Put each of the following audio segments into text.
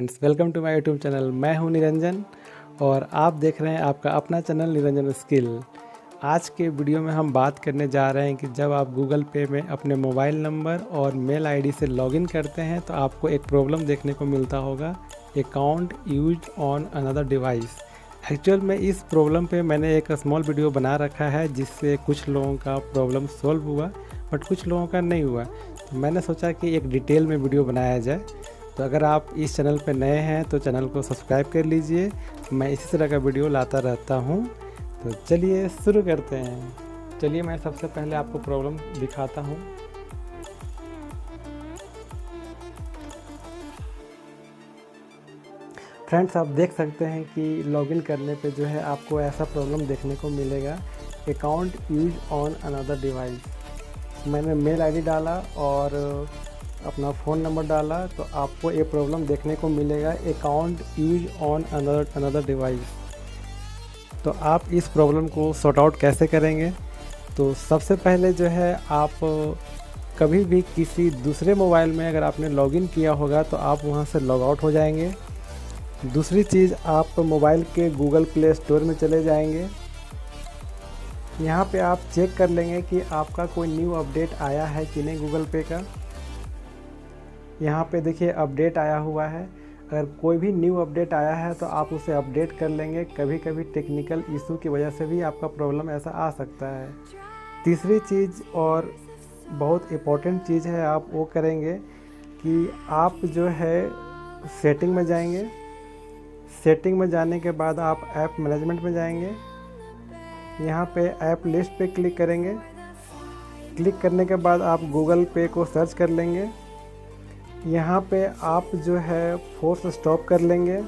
Friends, welcome to my YouTube channel. मैं हूं निरंजन और आप देख रहे हैं आपका अपना चैनल निरंजन स्किल। आज के वीडियो में हम बात करने जा रहे हैं कि जब आप गूगल पे में अपने मोबाइल नंबर और मेल आईडी से लॉगिन करते हैं तो आपको एक प्रॉब्लम देखने को मिलता होगा, account used on another device. Actual में इस प्रॉब्लम पे मैंने एक स्मॉल वीडियो बना रखा है जिससे कुछ लोगों का प्रॉब्लम सॉल्व हुआ बट कुछ लोगों का नहीं हुआ। तो मैंने सोचा कि एक डिटेल में वीडियो बनाया जाए। तो अगर आप इस चैनल पर नए हैं तो चैनल को सब्सक्राइब कर लीजिए। मैं इसी तरह का वीडियो लाता रहता हूँ। तो चलिए शुरू करते हैं। चलिए मैं सबसे पहले आपको प्रॉब्लम दिखाता हूँ। फ्रेंड्स, आप देख सकते हैं कि लॉगिन करने पे जो है आपको ऐसा प्रॉब्लम देखने को मिलेगा, account use on another device. मैंने मेल आईडी डाला और अपना फ़ोन नंबर डाला तो आपको ये प्रॉब्लम देखने को मिलेगा, account use on another device. तो आप इस प्रॉब्लम को सॉर्ट आउट कैसे करेंगे? तो सबसे पहले जो है आप कभी भी किसी दूसरे मोबाइल में अगर आपने लॉगिन किया होगा तो आप वहां से लॉग आउट हो जाएंगे। दूसरी चीज़, आप मोबाइल के गूगल प्ले स्टोर में चले जाएंगे। यहाँ पे आप चेक कर लेंगे कि आपका कोई न्यू अपडेट आया है कि नहीं गूगल पे का। यहाँ पे देखिए अपडेट आया हुआ है। अगर कोई भी न्यू अपडेट आया है तो आप उसे अपडेट कर लेंगे। कभी कभी टेक्निकल इशू की वजह से भी आपका प्रॉब्लम ऐसा आ सकता है। तीसरी चीज़ और बहुत इम्पोर्टेंट चीज़ है, आप वो करेंगे कि आप जो है सेटिंग में जाएंगे। सेटिंग में जाने के बाद आप ऐप मैनेजमेंट में जाएंगे। यहाँ पे ऐप लिस्ट पे क्लिक करेंगे। क्लिक करने के बाद आप गूगल पे को सर्च कर लेंगे। यहाँ पे आप जो है फोर्स स्टॉप कर लेंगे।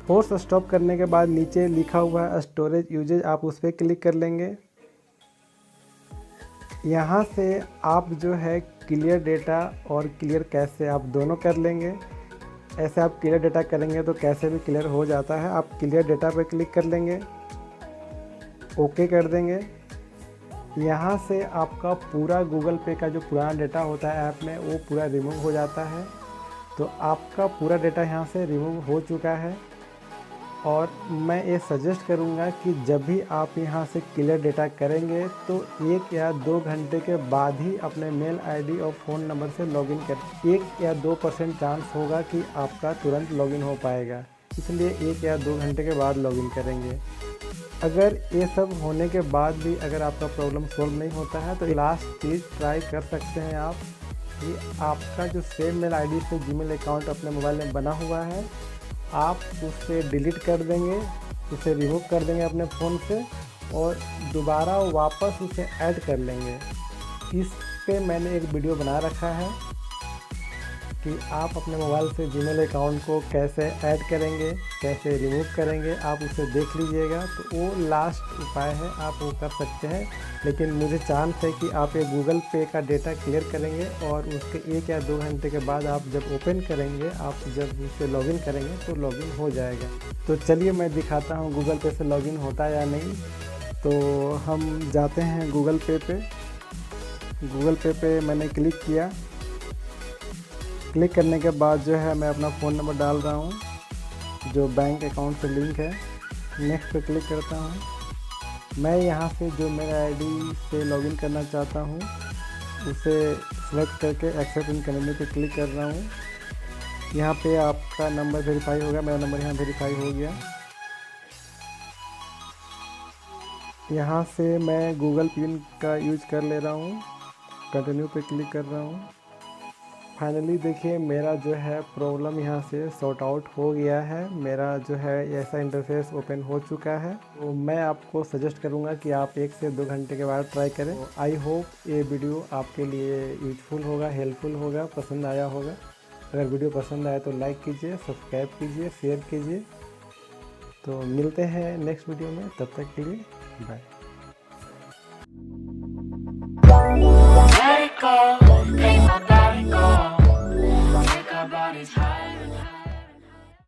फोर्स स्टॉप करने के बाद नीचे लिखा हुआ है स्टोरेज यूजेज, आप उस पर क्लिक कर लेंगे। यहाँ से आप जो है क्लियर डेटा और क्लियर कैश से आप दोनों कर लेंगे। ऐसे आप क्लियर डेटा करेंगे तो कैसे भी क्लियर हो जाता है। आप क्लियर डेटा पे क्लिक कर लेंगे, ओके कर देंगे। यहाँ से आपका पूरा गूगल पे का जो पुराना डेटा होता है ऐप में वो पूरा रिमूव हो जाता है। तो आपका पूरा डेटा यहाँ से रिमूव हो चुका है। और मैं ये सजेस्ट करूँगा कि जब भी आप यहाँ से क्लियर डेटा करेंगे तो 1 या 2 घंटे के बाद ही अपने मेल आईडी और फ़ोन नंबर से लॉगिन करें। 1 या 2% चांस होगा कि आपका तुरंत लॉगिन हो पाएगा, इसलिए 1 या 2 घंटे के बाद लॉगिन करेंगे। अगर ये सब होने के बाद भी अगर आपका प्रॉब्लम सोल्व नहीं होता है तो लास्ट चीज़ ट्राई कर सकते हैं आप कि आपका जो सेम मेल आईडी से जीमेल अकाउंट अपने मोबाइल में बना हुआ है, आप उसे डिलीट कर देंगे, उसे रिमूव कर देंगे अपने फ़ोन से और दोबारा वापस उसे ऐड कर लेंगे। इस पे मैंने एक वीडियो बना रखा है कि आप अपने मोबाइल से जीमेल अकाउंट को कैसे ऐड करेंगे, कैसे रिमूव करेंगे, आप उसे देख लीजिएगा। तो वो लास्ट उपाय है, आप वो कर सकते हैं। लेकिन मुझे चांस है कि आप ये गूगल पे का डेटा क्लियर करेंगे और उसके 1 या 2 घंटे के बाद आप जब ओपन करेंगे, आप जब उसे लॉगिन करेंगे तो लॉगिन हो जाएगा। तो चलिए मैं दिखाता हूँ गूगल पे से लॉगिन होता है या नहीं। तो हम जाते हैं गूगल पे पे। गूगल पे पे मैंने क्लिक किया। क्लिक करने के बाद जो है मैं अपना फ़ोन नंबर डाल रहा हूँ जो बैंक अकाउंट से लिंक है। नेक्स्ट पे क्लिक करता हूँ। मैं यहाँ से जो मेरा आईडी से लॉगिन करना चाहता हूँ उसे सेलेक्ट करके एक्सेप्ट एंड कंटिन्यू पे क्लिक कर रहा हूँ। यहाँ पे आपका नंबर वेरीफाई होगा। मेरा नंबर यहाँ वेरीफाई हो गया। यहाँ से मैं गूगल पिन का यूज कर ले रहा हूँ। कंटिन्यू पे क्लिक कर रहा हूँ। फाइनली देखिए मेरा जो है प्रॉब्लम यहाँ से सॉर्ट आउट हो गया है। मेरा जो है ऐसा इंटरफेस ओपन हो चुका है। तो मैं आपको सजेस्ट करूँगा कि आप 1 से 2 घंटे के बाद ट्राई करें। तो आई होप ये वीडियो आपके लिए यूजफुल होगा, हेल्पफुल होगा, पसंद आया होगा। अगर वीडियो पसंद आए तो लाइक कीजिए, सब्सक्राइब कीजिए, शेयर कीजिए। तो मिलते हैं नेक्स्ट वीडियो में, तब तक के लिए बाय।